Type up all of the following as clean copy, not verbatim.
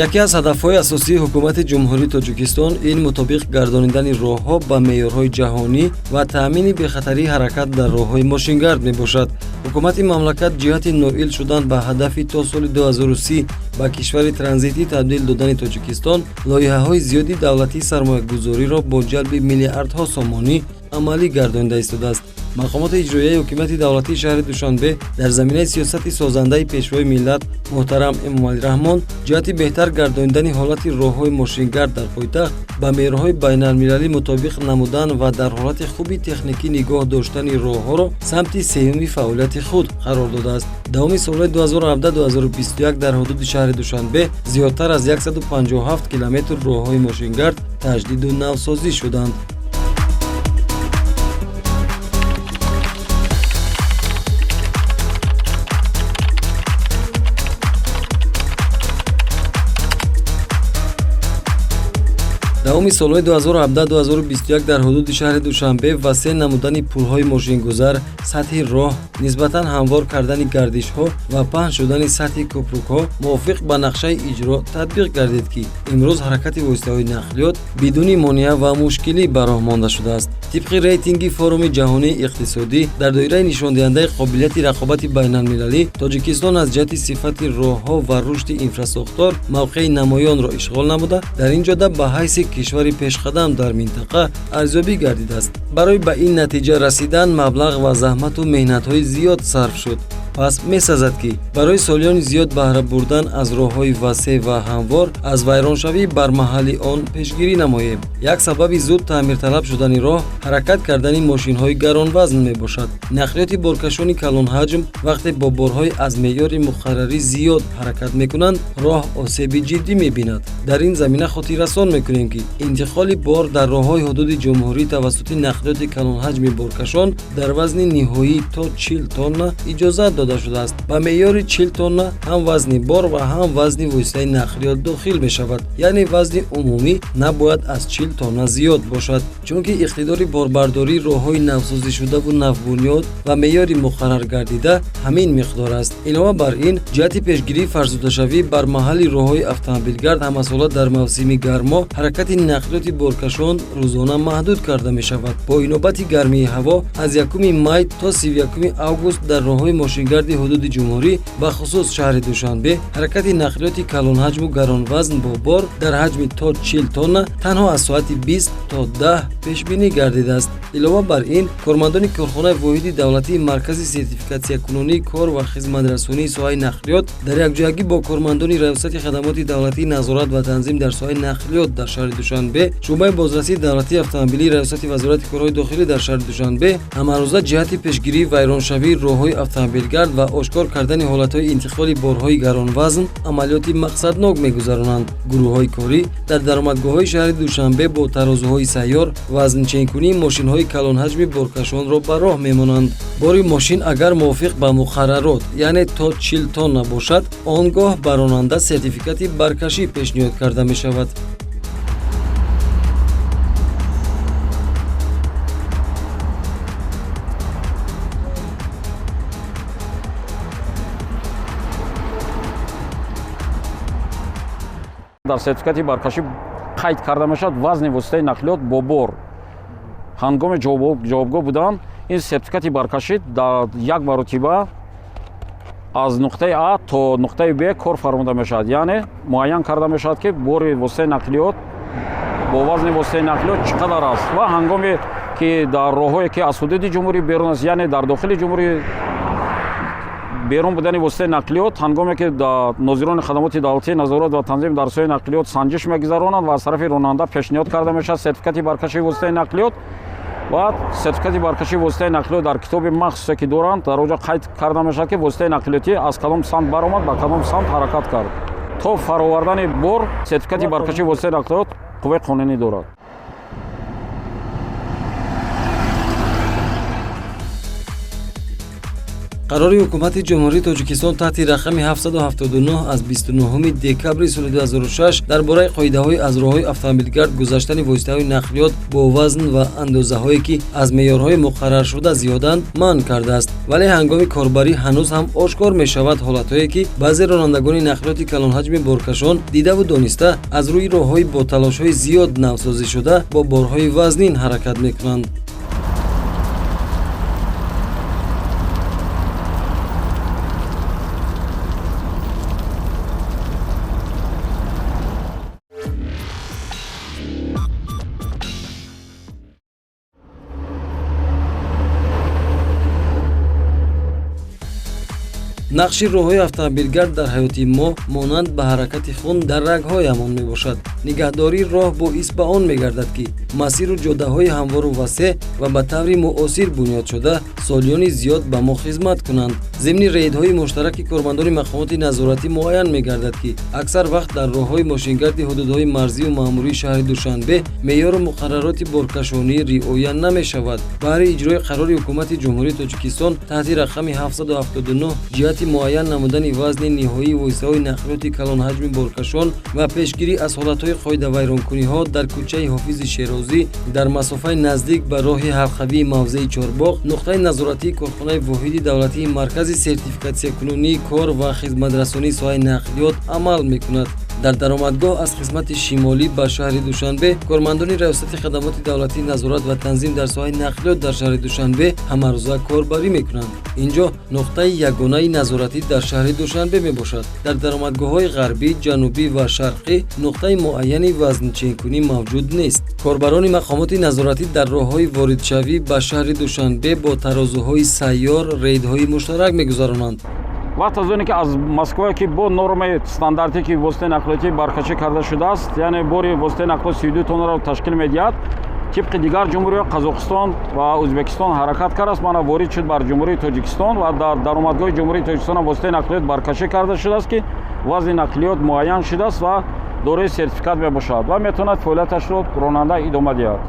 яке аз ҳадафҳои асосии ҳукумати ҷумҳурии Тоҷикистон ин мутобиқ гардониндани роҳҳо ба меъёрҳои ҷаҳонӣ ва таъмини бехатарии ҳаракат дар роҳҳои мошингард мебошад. ҳукумати мамлакат ҷиҳати ноил шудан ба ҳадафи то соли 2030 ба кишвари транзитӣ табдил додани Тоҷикистон лоиҳаҳои зиёди давлатии сармоягузориро бо ҷалби миллиардҳо сомонӣ амалӣ гардонида истодааст. мақомоти иҷроияи ҳукумати давлатии шаҳри Душанбе дар заминаи сиёсати созандаи пешвои миллат муҳтарам Эмомалираҳмон ҷиҳати беҳтар гардониндани ҳолати роҳҳои мошингард дар пойтахт ба меъёрҳои байналмилалӣ мутобиқ намудан ва дар ҳолати хуби техникӣ нигоҳ доштани роҳҳоро самти сеюми фаъолияти худ қарор додааст. давоми солҳои 2017-2021 дар ҳудуди шаҳри Душанбе зиёдтар аз 157 километр роҳҳои мошингард таҷдиду навсозӣ шуданд. давоми солҳои 2017-2021 дар ҳудуди шаҳри Душанбе васеъ намудани пулҳои мошингузар, сатҳи роҳ, нисбатан ҳамвор кардани гардишҳо ва паҳн шудани сатҳи кӯпрукҳо мувофиқ ба нақшаи иҷро татбиқ гардид, ки имрӯз ҳаракати воситаҳои нақлиёт бидуни монеа ва мушкилӣ ба роҳ монда шудааст. тибқи рейтинги форуми ҷаҳонии иқтисодӣ дар доираи нишондиҳандаи қобилияти рақобати байналмилалӣ Тоҷикистон аз ҷиҳати сифати роҳҳо ва рушди инфрасохтор мавқеи намоёнро ишғол намуда, дар ин ҷода ба ҳайси кишвари пешқадам дар минтақа арзёбӣ гардидааст. барои ба ин натиҷа расидан маблағ ва заҳмату меҳнатҳои зиёд сарф шуд. пас месазад, ки барои солиёни зиёд баҳра бурдан аз роҳҳои васеъ ва ҳамвор аз вайроншавӣ бар маҳалли он пешгирӣ намоем. як сабаби зуд таъмирталаб шудани роҳ ҳаракат кардани мошинҳои гаронвазн мебошад. нақлиёти боркашони калонҳаҷм вақте бо борҳои аз меъёри муқаррарӣ зиёд ҳаракат мекунанд, роҳ осеби ҷиддӣ мебинад. дар ин замина хотиррасон мекунем, ки интиқоли бор дар роҳҳои ҳудуди ҷумҳурӣ тавассути нақлиёти калонҳаҷми боркашон дар вазни ниҳоӣ то 40 тонна иҷозат дода шудааст. ба меъёри 40 тонна ҳам вазни бор ва ҳам вазни воситаи нақлиёт дохил мешавад, яъне вазни умумӣ набояд аз 40 тонна зиёд бошад, чунки иқтидори борбардории роҳҳои навсозишудаву навбунёд ва меъёри муқаррар гардида ҳамин миқдор аст. илова бар ин, ҷиҳати пешгирии фарсудашавӣ бар маҳалли роҳҳои автомобилгард ҳамасола дар мавсими гармо ҳаракати нақлиёти боркашон рӯзона маҳдуд карда мешавад. бо инобати гармии ҳаво аз 1 май то 31 август дар роҳҳои мошингарди ҳудуди ҷумҳурӣ бахусус шаҳри Душанбе ҳаракати нақлиёти калонҳаҷму гаронвазн бо бор дар ҳаҷми то 40 тонна танҳо аз соати 20 то 10 пешбинӣ гардидааст. илова бар ин, кормандони корхонаи воҳиди давлатии маркази сертификатсиякунонии кор ва хизматрасонии соҳаи нақлиёт дар якҷоягӣ бо кормандони раёсати хадамоти давлатии назорат ва танзим дар соҳаи нақлиёт дар шаҳри Душанбе, шуъбаи бозрасии давлатии автомобилии раёсати вазорати корҳои дохилӣ дар шаҳри Душанбе ҳамарӯза ҷиҳати пешгирии вайроншавии роҳҳои автомобилгард ва ошкор кардани ҳолатҳои интиқоли борҳои гаронвазн амалиёти мақсаднок мегузаронанд. гурӯҳҳои корӣ дар даромадгоҳҳои шаҳри Душанбе бо тарозуҳои сайёр вазнченкунии мошинҳои калонҳаҷми боркашонро ба роҳ мемонанд. бори мошин агар мувофиқ ба муқаррарот, яъне то 40 тонна бошад, он гоҳ ба ронанда сертификати баркашӣ пешниҳод карда мешавад. дар сертификати баркашӣ қайд карда мешавад вазни воситаи нақлиёт бо бор. ҳангоми ҷавобгоҳ будан ин сертификати баркашӣ дар як маротиба аз нуқтаи А то нуқтаи Б кор фармуда мешавад, яъне муайян карда мешавад, ки бори воситаи нақлиёт бо вазни воситаи нақлиёт чӣ қадар аст ва ҳангоме ки дар роҳҳое ки аз ҳудуди ҷумҳурӣ берун аст, яъне дар дохили ҷумҳурӣ берун будани воситаи нақлиёт, ҳангоме ки нозирони хадамоти давлатии назорат ва танзим дар соҳаи нақлиёт санҷиш мегузаронанд ва аз тарафи ронанда пешниҳод карда мешавад сертификати баркашии воситаи нақлиёт. ва сертификати баркашии воситаи нақлиёт дар китоби махсусе ки доранд дар оҷа қайд карда мешавад ки воситаи нақлиётӣ аз кадом самт баромад ба кадом самт ҳаракат кард. То фаровардани бор сертификати баркашии воситаи нақлиёт қувваи қонунӣ дорад. қарори ҳукумати ҷумҳурии Тоҷикистон таҳти рақами 779 аз 29 декабри соли 2006 дар бораи қоидаҳои аз роҳҳои автомобилгард гузаштани воситаҳои нақлиёт бо вазн ва андозаҳое ки аз меъёрҳои муқарраршуда зиёданд манъ кардааст. Вале ҳангоми корбарӣ ҳанӯз ҳам ошкор мешавад ҳолатҳое ки баъзе ронандагони нақлиёти калонҳаҷми боркашон дидаву дониста аз рӯи роҳҳои бо талошҳои зиёд навсозишуда бо борҳои вазнин ҳаракат мекунанд. нақши роҳҳои автомобилгард дар ҳаёти мо монанд ба ҳаракати хун дар рагҳоямон мебошад. нигаҳдории роҳ боис ба он мегардад ки масиру ҷоддаҳои ҳамвору васеъ ва ба таври муосир бунёдшуда солиёни зиёд ба мо хизмат кунанд. зимни рейдҳои муштараки кормандони мақомоти назоратӣ муайян мегардад ки аксар вақт дар роҳҳои мошингарди ҳудудҳои марзию маъмурии шаҳри Душанбе меъёру муқаррароти боркашонӣ риоя намешавад. баҳри иҷрои қарори ҳукумати ҷумҳурии Тоҷикистон таҳти рақами 779 ҷиҳати муайян намудани вазни ниҳоии воситаҳои нақлиёти калонҳаҷми боркашон ва пешгирӣ аз ҳолатҳои қоидавайронкуниҳо дар кӯчаи Ҳофизи Шерозӣ дар масофаи наздик ба роҳи ҳалқавии мавзеи Чорбоғ нуқтаи назоратии корхонаи воҳиди давлатии маркази сертификатсиякунунии кор ва хизматрасонии соҳаи нақлиёт амал мекунад. дар даромадгоҳ аз қисмати шимолӣ ба шаҳри Душанбе кормандони раёсати хадамоти давлатии назорат ва танзим дар соҳаи нақлиёт дар шаҳри Душанбе ҳамарӯза корбарӣ мекунанд. инҷо нуқтаи ягонаи назоратӣ дар шаҳри Душанбе мебошад. дар даромадгоҳҳои ғарбӣ, ҷанубӣ ва шарқӣ нуқтаи муайяни вазнченкунӣ мавҷуд нест. корбарони мақомоти назоратӣ дар роҳҳои воридшавӣ ба шаҳри Душанбе бо тарозуҳои сайёр рейдҳои муштарак мегузаронанд. вақт аз оне ки аз Москва ки бо нормаи стандарти ки воситаи нақлиётӣ баркашӣ карда шудааст, яъне бори воситаи нақлиёт 32 тоннаро ташкил медиҳад, тибқи дигар ҷумҳурии Қазоқистон ва Ӯзбекистон ҳаракат кардааст. мана ворид шуд бар ҷумҳурии Тоҷикистон ва дар даромадгоҳи ҷумҳурии Тоҷикистон воситаи нақлиёт баркашӣ карда шудааст ки вазни нақлиёт муайян шудааст ва дорои сертификат мебошад ва метавонад фаъолияташро ронанда идома диҳад.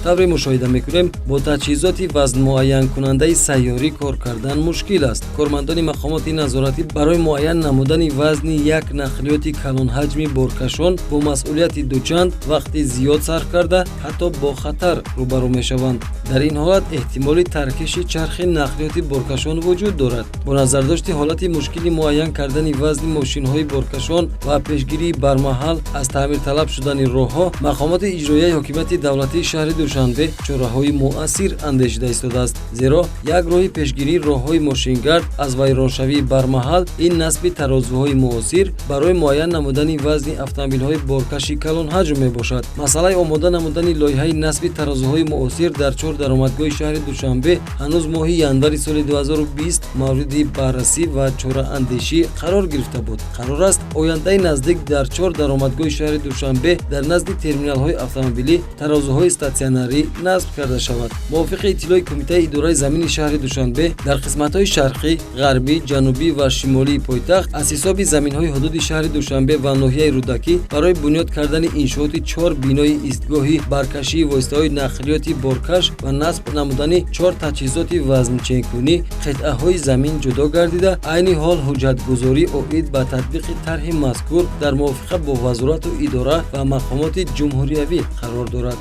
тавре мушоҳида мекунем бо таҷҳизоти вазнмуайянкунандаи сайёрӣ кор кардан мушкил аст. кормандони мақомоти назоратӣ барои муайян намудани вазни як нақлиёти калонҳаҷми боркашон бо масъулияти дучанд вақти зиёд сарф карда ҳатто бо хатар рӯбарӯ мешаванд. дар ин ҳолат эҳтимоли таркиши чархи нақлиёти боркашон вуҷуд дорад. бо назардошти ҳолати мушкили муайян кардани вазни мошинҳои боркашон ва пешгирии бармаҳал аз таъмирталаб шудани роҳҳо мақомоти иҷроияи ҳокимияти давлатии шаҳри Душанбе чораҳои муассир андешида истодааст. зеро як роҳи пешгирии роҳҳои мошингард аз вайроншавии бармаҳал ин насби тарозуҳои муосир барои муайян намудани вазни автомобилҳои боркаши калонҳаҷм мебошад. масъалаи омода намудани лоиҳаи насби тарозуҳои муосир дар 4 даромадгоҳи шаҳри Душанбе ҳанӯз моҳи январи соли 2020 мавриди баррасӣ ва чораандешӣ қарор гирифта буд. қарор аст ояндаи наздик дар 4 даромадгоҳи шаҳри Душанбе дар назди терминалҳои автомобилӣ тарозуҳои статсионарӣ насб карда шавад. мувофиқи иттилои кумитаи идораи замини шаҳри Душанбе дар қисматҳои шарқӣ, ғарбӣ, ҷанубӣ ва шимолии пойтахт аз ҳисоби заминҳои ҳудуди шаҳри Душанбе ва ноҳияи Рӯдакӣ барои бунёд кардани иншооти 4 бинои истгоҳи баркашии воситаҳои нақлиёти боркаш ва насб намудани 4 таҷҳизоти вазнченкунӣ қитъаҳои замин ҷудо гардида айни ҳол ҳуҷҷатгузорӣ оид ба татбиқи тарҳи мазкур дар мувофиқа бо вазорату идора ва мақомоти ҷумҳуриявӣ қарор дорад.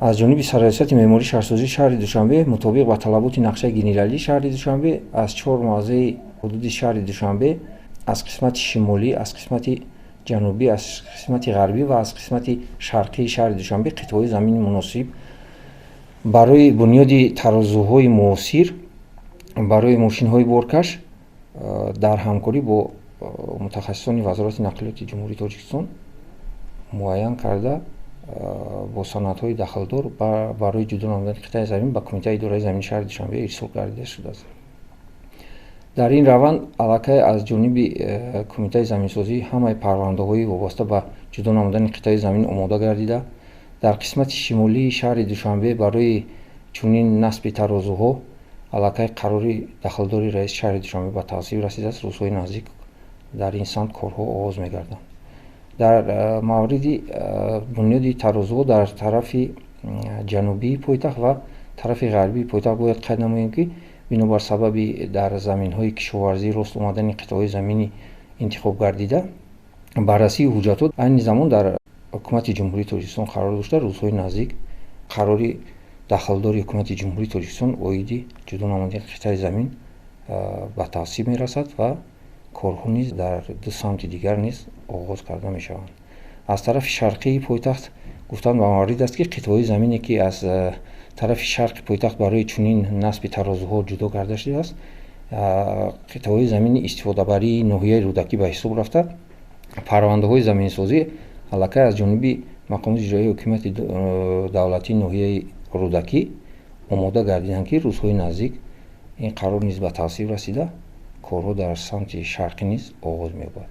аз ҷониби сарраёсати меъмории шаҳрсозии шаҳри Душанбе мутобиқ ба талаботи нақшаи генералии шаҳри Душанбе аз 4 мавзеи ҳудуди шаҳри Душанбе аз қисмати шимолӣ, аз қисмати ҷанубӣ, аз қисмати ғарбӣ ва аз қисмати шарқии шаҳри Душанбе қитъаҳои замини муносиб барои бунёди тарозуҳои муосир барои мошинҳои боркаш дар ҳамкорӣ бо мутахассисони вазорати нақлиёти ҷумҳурии Тоҷикистон муайян карда бо санадҳои дахлдор барои ҷудо намудани қитъаи замин ба кумитаи идораи замини шаҳри Душанбе ирсол гардида шудааст. дар ин раванд аллакай аз ҷониби кумитаи заминсозӣ ҳамаи парвандаҳои вобаста ба ҷудо намудани қитъаи замин омода гардида, дар қисмати шимолии шаҳри Душанбе барои чунин насби тарозуҳо аллакай қарори дахлдори раиси шаҳри Душанбе ба тавсиф расидааст. Рӯзҳои наздик дар ин самт корҳо оғоз мегарданд. дар мавриди бунёди тарозуҳо дар тарафи ҷанубии пойтахт ва тарафи ғарбии пойтахт бояд қайд намоем, ки бинобар сабаби дар заминҳои кишоварзӣ рост омадани қитъаҳои замини интихоб гардида, баррасии ҳуҷҷатҳо айни замон дар ҳукумати ҷумҳурии Тоҷикистон қарор дошта, рӯзҳои наздик қарори дахлдори ҳукумати ҷумҳурии Тоҷикистон оиди ҷудо намудани қитъаи замин ба тавсиф мерасад ва корҳо низ дар ду самти дигар низ оғоз карда мешаванд. Аз тарафи шарқии пойтахт гуфтан ба маврид аст, ки қитъаҳои замине ки аз тарафи шарқи пойтахт барои чунин насби тарозуҳо ҷудо карда шудааст, қитъаҳои замини истифодабарии ноҳияи рӯдакӣ ба ҳисоб рафта, парвандаҳои заминсозӣ аллакай аз ҷониби мақомоти иҷроии ҳукумати давлатии ноҳияи рӯдакӣ омода гардиданд, ки рӯзҳои наздик ин қарор низ ба тавсиф расида, корҳо дар самти шарқӣ низ оғоз меёбад.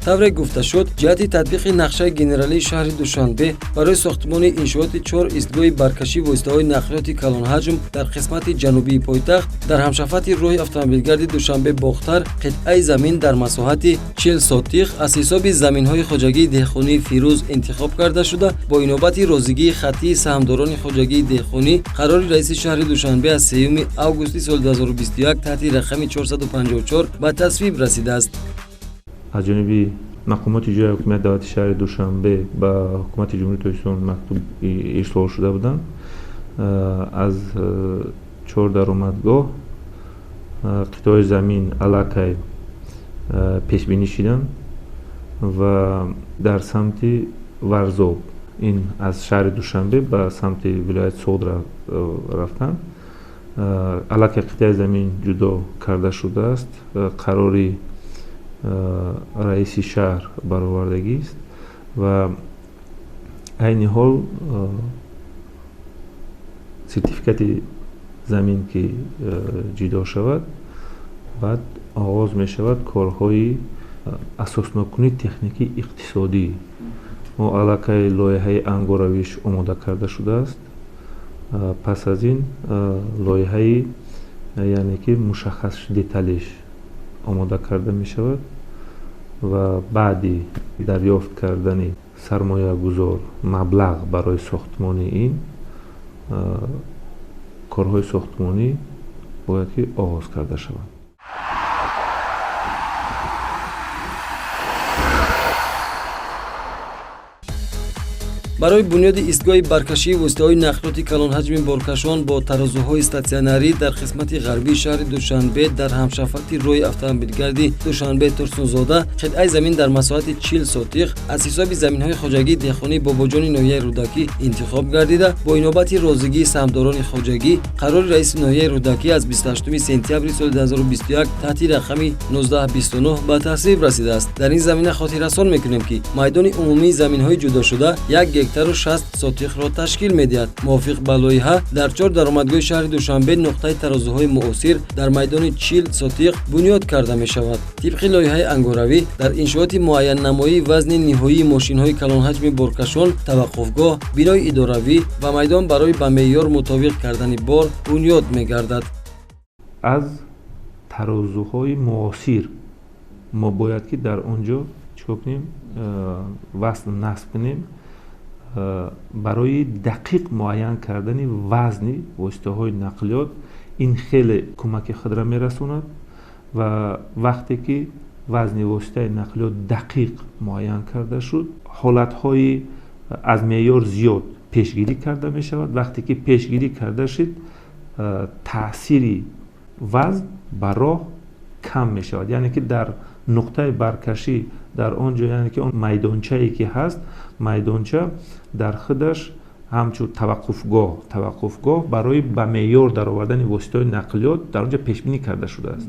тавре гуфта шуд, ҷиҳати татбиқи нақшаи генералии шаҳри Душанбе барои сохтмони иншооти 4 истгоҳи баркашӣ воситаҳои нақлиёти калонҳаҷм дар қисмати ҷанубии пойтахт дар ҳамшафати роҳи автомобилгарди Душанбе-Бохтар қитъаи замин дар масоҳати 40 сотиқ аз ҳисоби заминҳои хоҷагии деҳқонии Фирӯз интихоб карда шуда, бо инобати розигии хаттии саҳмдорони хоҷагии деҳқонӣ қарори раиси шаҳри Душанбе аз 3 августи соли 2021 таҳти рақами 454 ба тасвиб расидааст. аз ҷониби мақомоти иҷроии ҳукумати давлати шаҳри Душанбе ба ҳукумати ҷумҳурии Тоҷикистон мактуб ирсол шуда буданд. Аз 4 даромадгоҳ қитъаҳои замин аллакай пешбинӣ шиданд ва дар самти Варзоб, ин аз шаҳри Душанбе ба самти вилояти Содра рафтанд. Аллакай қитъаи замин ҷудо карда шудааст. қарори раиси шаҳр баровардагист ва айни ҳол сертификати замин ки ҷудо шавад, баъд оғоз мешавад корҳои асоснокунии техникии иқтисодӣ. мо аллакай лоиҳаи ангоравиш омода карда шудааст. пас аз ин лоиҳаи яъне ки мушаххас деталиш омода карда мешавад ва баъди дарёфт кардани сармоягузор маблағ барои сохтмони ин корҳои сохтмонӣ бояд ки оғоз карда шаванд. барои бунёди истгоҳи баркашии воситаҳои нақлиёти калонҳаҷми боркашон бо тарозуҳои статсионарӣ дар қисмати ғарбии шаҳри Душанбе дар ҳамшафати роҳи автомобилгарди Душанбе-Турсунзода қитъаи замин дар масоҳати 40 сотиқ аз ҳисоби заминҳои хоҷагии деҳқонии Бобоҷони ноҳияи Рӯдакӣ интихоб гардида, бо инобати розигии саҳмдорони хоҷагӣ қарори раиси ноҳияи Рӯдакӣ аз 28 сентябри соли 2021 таҳти рақами 1929 ба тасвиб расидааст. дар ин замина хотиррасон мекунем, ки майдони умумии заминҳои ҷудошуда 1 гектару 60 сотиқро ташкил медиҳад. мувофиқ ба лоиҳа дар 4 даромадгоҳи шаҳри Душанбе нуқтаи тарозуҳои муосир дар майдони 40 сотиқ бунёд карда мешавад. тибқи лоиҳаи ангоравӣ дар иншооти муайяннамоии вазни ниҳоии мошинҳои калонҳаҷми боркашон, таваққуфгоҳ, бинои идоравӣ ва майдон барои ба меъёр мутобиқ кардани бор бунёд мегардад. аз тарозуҳои муосир мо бояд ки дар он ҷо чикор кунем, васн насб кунем барои дақиқ муайян кардани вазни воситаҳои нақлиёт. ин хеле кӯмаки худро мерасонад ва вақте ки вазни воситаи нақлиёт дақиқ муайян карда шуд, ҳолатҳои аз меъёр зиёд пешгирӣ карда мешавад. вақте ки пешгирӣ карда шуд, таъсири вазн ба роҳ кам мешавад. яъне ки дар нуқтаи баркашӣ дар он ҷо, яъне ки он майдончае ки ҳаст, майдонча дар худаш ҳамчун таваққуфгоҳ барои ба меъёр даровардани воситаҳои нақлиёт дар он ҷо пешбинӣ карда шудааст,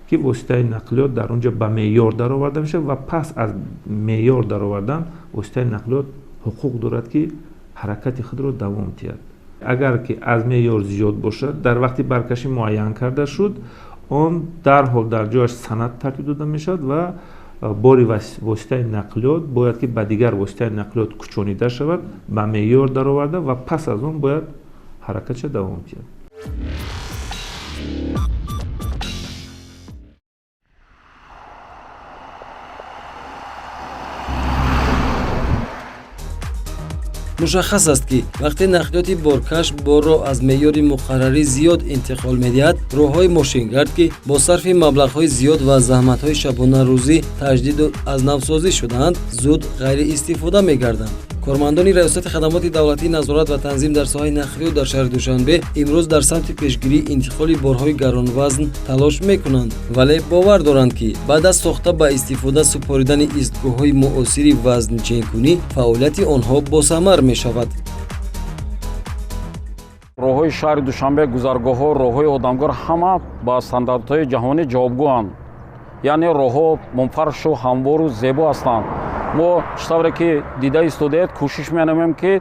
ки воситаи нақлиёт дар он ҷо ба меъёр дароварда мешавад ва пас аз меъёр даровардан воситаи нақлиёт ҳуқуқ дорад ки ҳаракати худро давом диҳад. اگر که از معیار زیاد باشد در وقتی برکشی معین کرده شد آن در حال در جایش سند ترتیب داده می شود و باری واسطه نقلیات باید که به دیگر واسطه نقلیات کچانیده شود به معیار در آورده و پس از آن باید حرکتش دوام بیاد. مشخص است که وقتی نقلیات بارکش بار را از معیار مقرری زیاد انتقال می‌دهد، راه‌های ماشینگرد که با صرف مبلغ‌های زیاد و زحمت‌های شبانه روزی تجدید و از نوسازی شده‌اند، زود غیر استفاده می‌گردند. کارمندان ریاست خدمات دولتی نظارت و تنظیم در ساحه نقلیات در شهر دوشنبه امروز در سمت پیشگیری انتقال بارهای گرانوزن تلاش می‌کنند، ولی باور دارند که بعد از ساخته به استفاده سپاریدن ایستگاه‌های معاصر وزن‌چین‌کنی، فعالیت آنها باثمر می‌شود. роҳҳои шаҳри душанбе гузаргоҳҳо роҳҳои одамгор ҳама ба стандартҳои ҷаҳонӣ ҷавобгӯанд, яъне роҳҳо мунфаршу ҳамвору зебо ҳастанд. мо чӣ тавре ки дида истодаед кӯшиш менамоем ки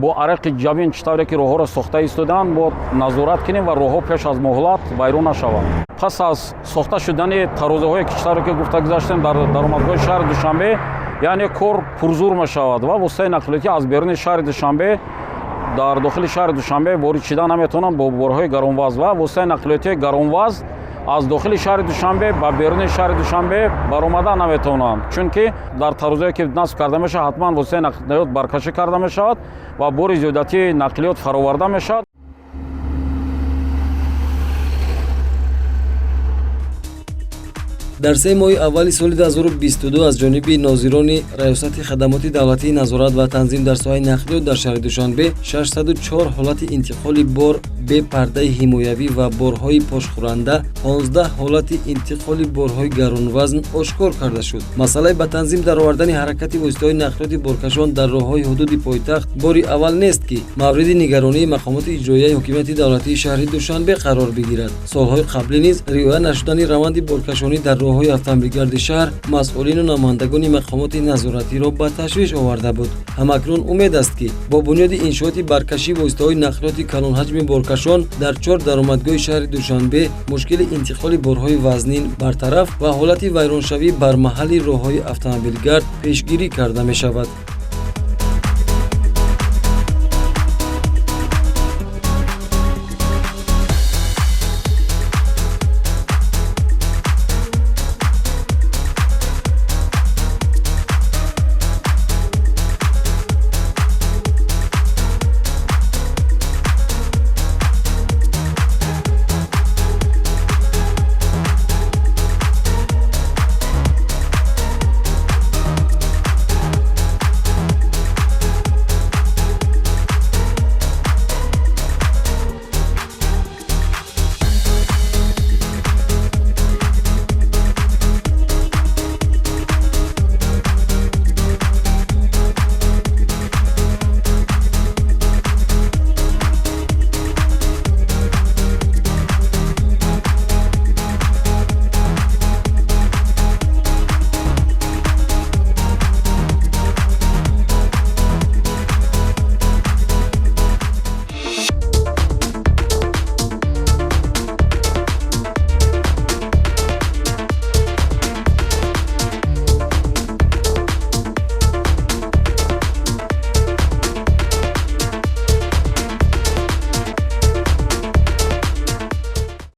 бо арақи ҷавин чӣ тавре ки роҳҳоро сохта истодаанд мо назорат кунем ва роҳҳо пеш аз муҳлат вайрон нашаванд. пас аз сохта шудани тарозаҳое ки чӣ тавре ки гуфта гузаштем дар даромадгоҳи шаҳри душанбе, яъне кор пурзур мешавад ва воситаи нақлиётӣ аз беруни шаҳри душанбе дар дохили шаҳри душанбе ворид шуда наметавонанд бо борҳои гаронвазн ва воситаи нақлиётии гаронвазн аз дохили шаҳри душанбе ба беруни шаҳри душанбе баромада наметавонанд, чунки дар тарозае ки насб карда мешавад ҳатман воситаи нақлиёт баркашӣ карда мешавад ва бори зиёдатии нақлиёт фароварда мешавад. дар 3 моҳи аввали соли 2022 аз ҷониби нозирони раёсати хадамоти давлатии назорат ва танзим дар соҳаи нақлиёт дар шаҳри душанбе 604 ҳолати интиқоли бор бе пардаи ҳимоявӣ ва борҳои пошхӯранда, 15 ҳолати интиқоли борҳои гаронвазн ошкор карда шуд. Масъалаи ба танзим даровардани ҳаракати воситаҳои нақлиёти боркашон дар роҳҳои ҳудуди пойтахт бори аввал нест ки мавриди нигаронии мақомоти иҷроияи ҳокимияти давлатии шаҳри душанбе қарор бигирад. солҳои қаблӣ низ риоя нашудани раванди боркашонӣ дар роҳҳои автомобилгарди шаҳр масъулину намояндагони мақомоти назоратиро ба ташвиш оварда буд. ҳамакнун умед аст ки бо бунёди иншооти баркашии воситаҳои нақлиёти калонҳаҷми боркашон дар 4 даромадгоҳи шаҳри душанбе мушкили интиқоли борҳои вазнин бартараф ва ҳолати вайроншавӣ бар маҳалли роҳҳои автомобилгард пешгирӣ карда мешавад.